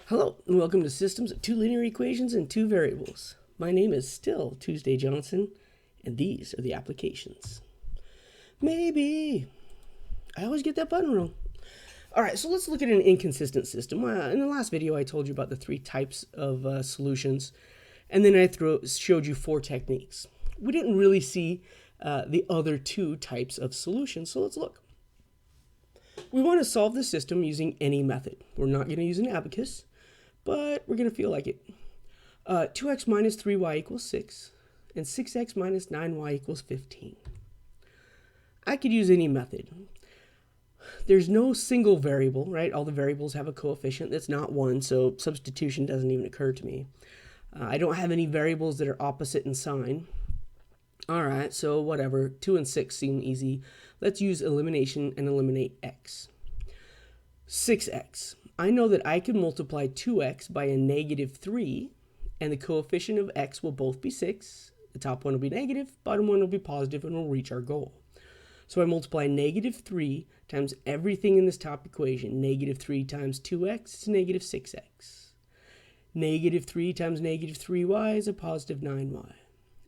Hello, and welcome to Systems of Two Linear Equations and Two Variables. My name is still Tuesday Johnson, and these are the applications. Maybe. I always get that button wrong. All right, so let's look at an inconsistent system. In the last video, I told you about the three types of solutions, and then I showed you four techniques. We didn't really see the other two types of solutions, so let's look. We want to solve the system using any method. We're not going to use an abacus, but we're going to feel like it. 2x minus 3y equals 6, and 6x minus 9y equals 15. I could use any method. There's no single variable, right? All the variables have a coefficient that's not 1, so substitution doesn't even occur to me. I don't have any variables that are opposite in sign. All right, so whatever. 2 and 6 seem easy. Let's use elimination and eliminate x. 6x. I know that I can multiply 2x by a negative 3, and the coefficient of x will both be 6. The top one will be negative, bottom one will be positive, and we'll reach our goal. So I multiply negative 3 times everything in this top equation. Negative 3 times 2x is negative 6x. Negative 3 times negative 3y is a positive 9y.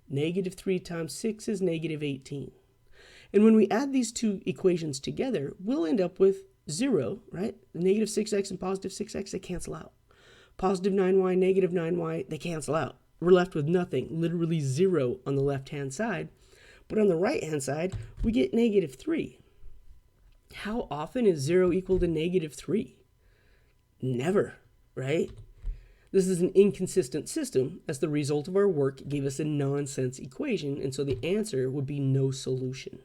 Negative 3 times 6 is negative 18. And when we add these two equations together, we'll end up with 0, right? The negative 6x and positive 6x, they cancel out. Positive 9y, negative 9y, they cancel out. We're left with nothing, literally 0 on the left-hand side. But on the right-hand side, we get negative 3. How often is 0 equal to negative 3? Never, right? This is an inconsistent system, as the result of our work gave us a nonsense equation, and so the answer would be no solution.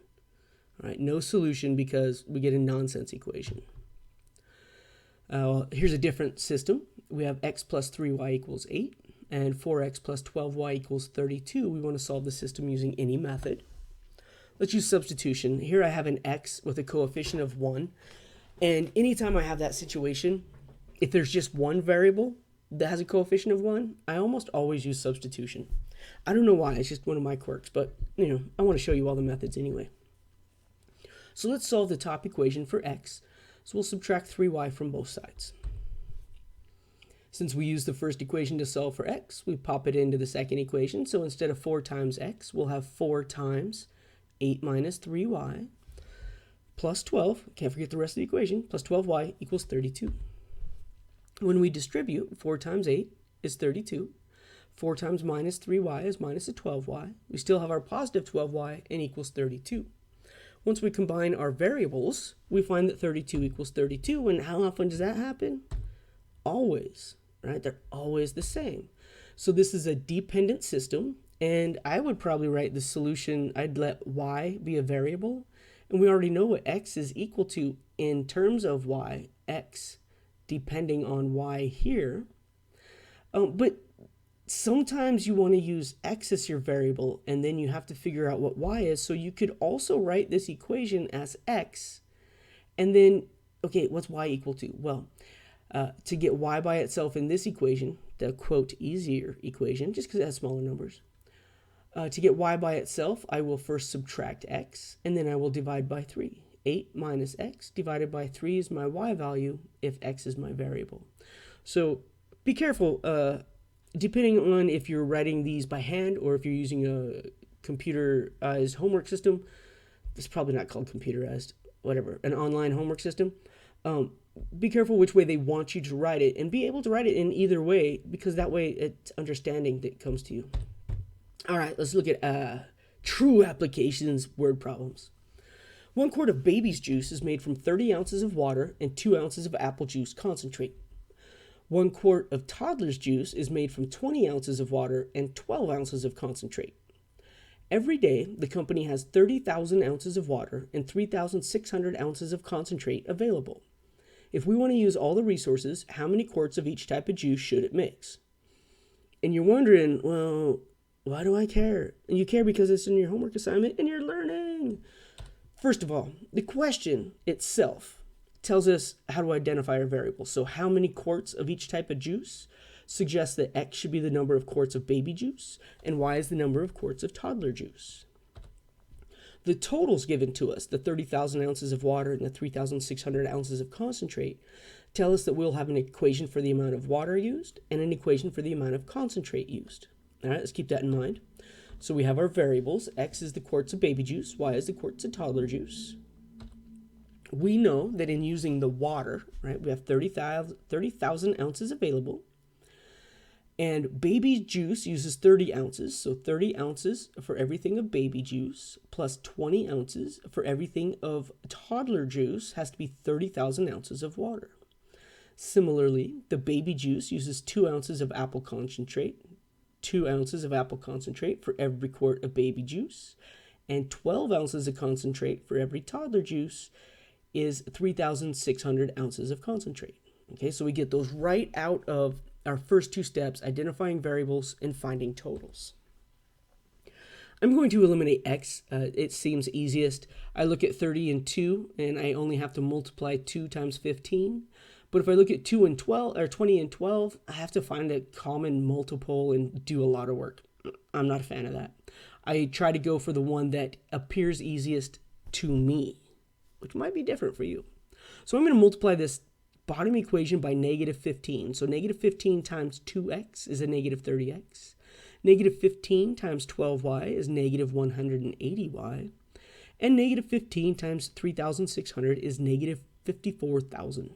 All right, no solution because we get a nonsense equation. Here's a different system. We have x plus 3y equals 8 and 4x plus 12y equals 32. We want to solve the system using any method. Let's use substitution. Here I have an x with a coefficient of 1. And anytime I have that situation, if there's just one variable that has a coefficient of 1, I almost always use substitution. I don't know why. It's just one of my quirks. But, I want to show you all the methods anyway. So let's solve the top equation for x. So we'll subtract 3y from both sides. Since we used the first equation to solve for x, we pop it into the second equation. So instead of 4 times x, we'll have 4 times 8 minus 3y plus 12. Can't forget the rest of the equation. Plus 12y equals 32. When we distribute, 4 times 8 is 32. 4 times minus 3y is minus a 12y. We still have our positive 12y and equals 32. Once we combine our variables, we find that 32 equals 32. And how often does that happen? Always, right? They're always the same. So this is a dependent system. And I would probably write the solution, I'd let y be a variable. And we already know what x is equal to in terms of y, x, depending on y here. But sometimes you want to use x as your variable, and then you have to figure out what y is. So you could also write this equation as x, and then, okay, what's y equal to? Well, to get y by itself in this equation, the quote easier equation, just because it has smaller numbers, to get y by itself, I will first subtract x, and then I will divide by 3. 8 minus x divided by 3 is my y value if x is my variable. So be careful. Depending on if you're writing these by hand or if you're using a computerized homework system, it's probably not called computerized, whatever, an online homework system. Be careful which way they want you to write it, and be able to write it in either way, because that way it's understanding that comes to you. All right, let's look at true applications word problems. 1 quart of baby's juice is made from 30 ounces of water and 2 ounces of apple juice concentrate. 1 quart of toddler's juice is made from 20 ounces of water and 12 ounces of concentrate. Every day, the company has 30,000 ounces of water and 3,600 ounces of concentrate available. If we want to use all the resources, how many quarts of each type of juice should it mix? And you're wondering, well, why do I care? And you care because it's in your homework assignment and you're learning. First of all, the question itself tells us how to identify our variables. So how many quarts of each type of juice suggests that x should be the number of quarts of baby juice, and y is the number of quarts of toddler juice. The totals given to us, the 30,000 ounces of water and the 3,600 ounces of concentrate, tell us that we'll have an equation for the amount of water used and an equation for the amount of concentrate used. All right, let's keep that in mind. So we have our variables. X is the quarts of baby juice. Y is the quarts of toddler juice. We know that in using the water, right, we have 30,000 ounces available. And baby juice uses 30 ounces. So 30 ounces for everything of baby juice plus 20 ounces for everything of toddler juice has to be 30,000 ounces of water. Similarly, the baby juice uses 2 ounces of apple concentrate, 2 ounces of apple concentrate for every quart of baby juice, and 12 ounces of concentrate for every toddler juice is 3,600 ounces of concentrate. Okay, so we get those right out of our first two steps, identifying variables and finding totals. I'm going to eliminate x. It seems easiest. I look at 30 and 2, and I only have to multiply 2 times 15. But if I look at 2 and 12, or 20 and 12, I have to find a common multiple and do a lot of work. I'm not a fan of that. I try to go for the one that appears easiest to me, which might be different for you. So I'm going to multiply this bottom equation by negative 15. So negative 15 times 2x is a negative 30x. Negative 15 times 12y is negative 180y. And negative 15 times 3,600 is negative 54,000.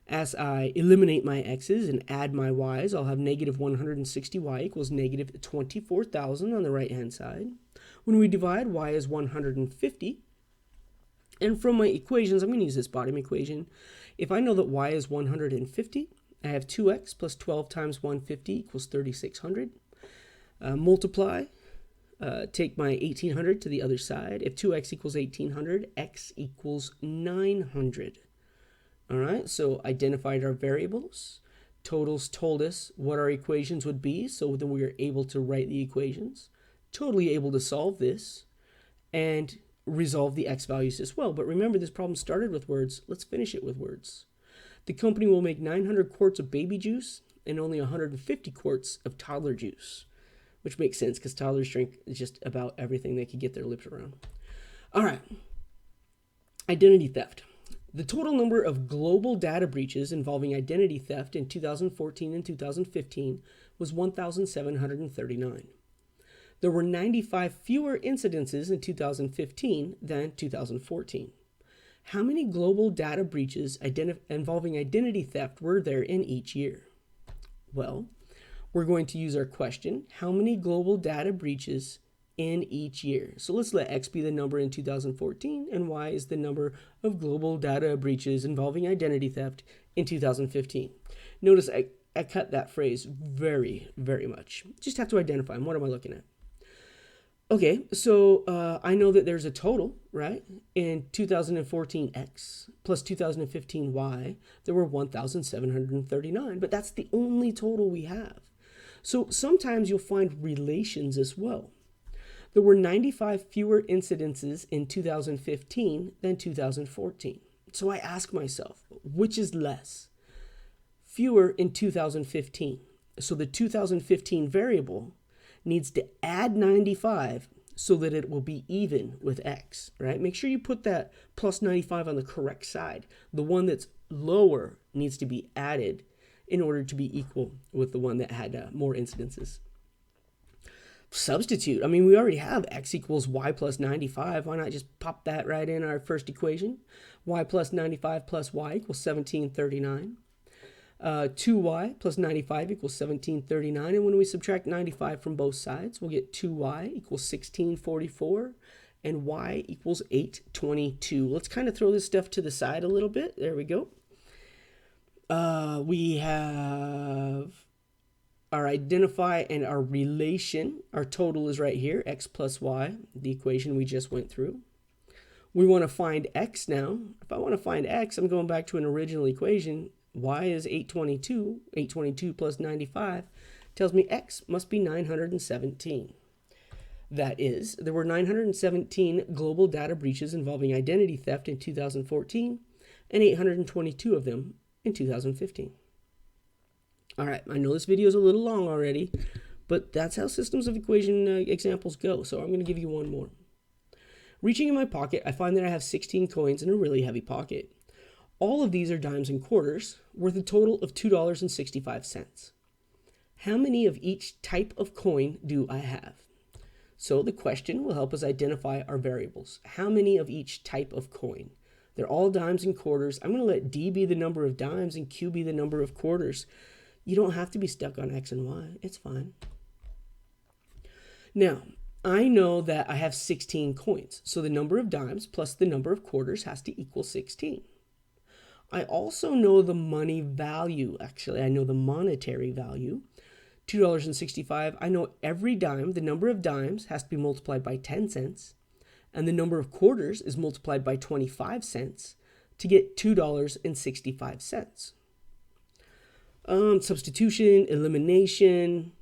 As I eliminate my x's and add my y's, I'll have negative 160y equals negative 24,000 on the right-hand side. When we divide, y is 150. And from my equations, I'm going to use this bottom equation. If I know that y is 150, I have 2x plus 12 times 150 equals 3,600. Multiply, take my 1,800 to the other side. If 2x equals 1,800, x equals 900. All right, so identified our variables. Totals told us what our equations would be, so then we are able to write the equations. Totally able to solve this and resolve the x values as well. But remember, this problem started with words. Let's finish it with words. The company will make 900 quarts of baby juice and only 150 quarts of toddler juice, which makes sense because toddlers drink just about everything they can get their lips around. All right, identity theft. The total number of global data breaches involving identity theft in 2014 and 2015 was 1,739. There were 95 fewer incidences in 2015 than 2014. How many global data breaches involving identity theft were there in each year? Well, we're going to use our question, how many global data breaches in each year? So let's let x be the number in 2014 and y is the number of global data breaches involving identity theft in 2015. Notice I cut that phrase very, very much. Just have to identify them. What am I looking at? Okay, so I know that there's a total, right? In 2014 x plus 2015 y, there were 1,739, but that's the only total we have. So sometimes you'll find relations as well. There were 95 fewer incidences in 2015 than 2014. So I ask myself, which is less? Fewer in 2015. So the 2015 variable needs to add 95 so that it will be even with x, right? Make sure you put that plus 95 on the correct side. The one that's lower needs to be added in order to be equal with the one that had more incidences. Substitute. I mean, we already have x equals y plus 95. Why not just pop that right in our first equation? Y plus 95 plus y equals 1739. 2y plus 95 equals 1739. And when we subtract 95 from both sides, we'll get 2y equals 1644 and y equals 822. Let's kind of throw this stuff to the side a little bit. There we go. We have our identify and our relation. Our total is right here, x plus y, the equation we just went through. We want to find x now. If I want to find x, I'm going back to an original equation. Y is 822. 822 plus 95 tells me x must be 917. That is, there were 917 global data breaches involving identity theft in 2014 and 822 of them in 2015. All right, I know this video is a little long already, but that's how systems of equation examples go, so I'm going to give you one more. Reaching in my pocket, I find that I have 16 coins in a really heavy pocket. All of these are dimes and quarters, worth a total of $2.65. How many of each type of coin do I have? So the question will help us identify our variables. How many of each type of coin? They're all dimes and quarters. I'm going to let D be the number of dimes and Q be the number of quarters. You don't have to be stuck on X and Y. It's fine. Now, I know that I have 16 coins. So the number of dimes plus the number of quarters has to equal 16. I also know the money value. Actually, I know the monetary value. $2.65. I know every dime, the number of dimes has to be multiplied by 10 cents. And the number of quarters is multiplied by 25 cents to get $2.65. Substitution, elimination,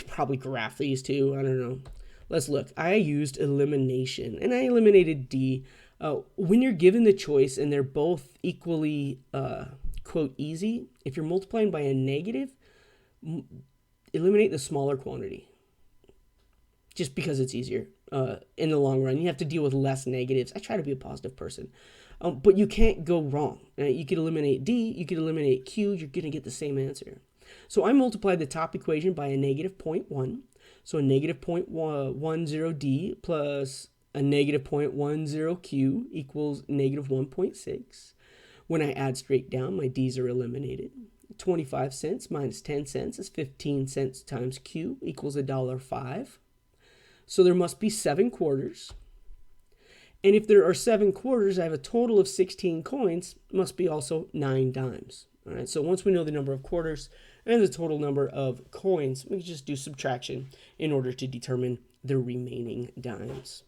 probably graph these two, I don't know. Let's look. I used elimination and I eliminated D. When you're given the choice and they're both equally, quote, easy, if you're multiplying by a negative, eliminate the smaller quantity. Just because it's easier in the long run. You have to deal with less negatives. I try to be a positive person. But you can't go wrong. You could eliminate D, you could eliminate Q, you're going to get the same answer. So I multiplied the top equation by a negative 0.1. So a negative 0.10 D plus a negative 0.10 Q equals negative 1.6. When I add straight down, my D's are eliminated. 25 cents minus 10 cents is 15 cents times Q equals $1.05. So there must be 7 quarters. And if there are 7 quarters, I have a total of 16 coins, must be also 9 dimes. All right, so once we know the number of quarters and the total number of coins, we can just do subtraction in order to determine the remaining dimes.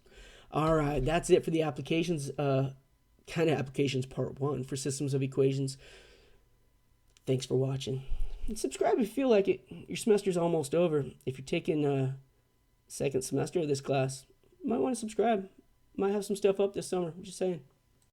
All right, that's it for the applications, kind of applications part 1 for systems of equations. Thanks for watching. And subscribe if you feel like it. Your semester's almost over. If you're taking second semester of this class, you might want to subscribe. Might have some stuff up this summer. I'm just saying.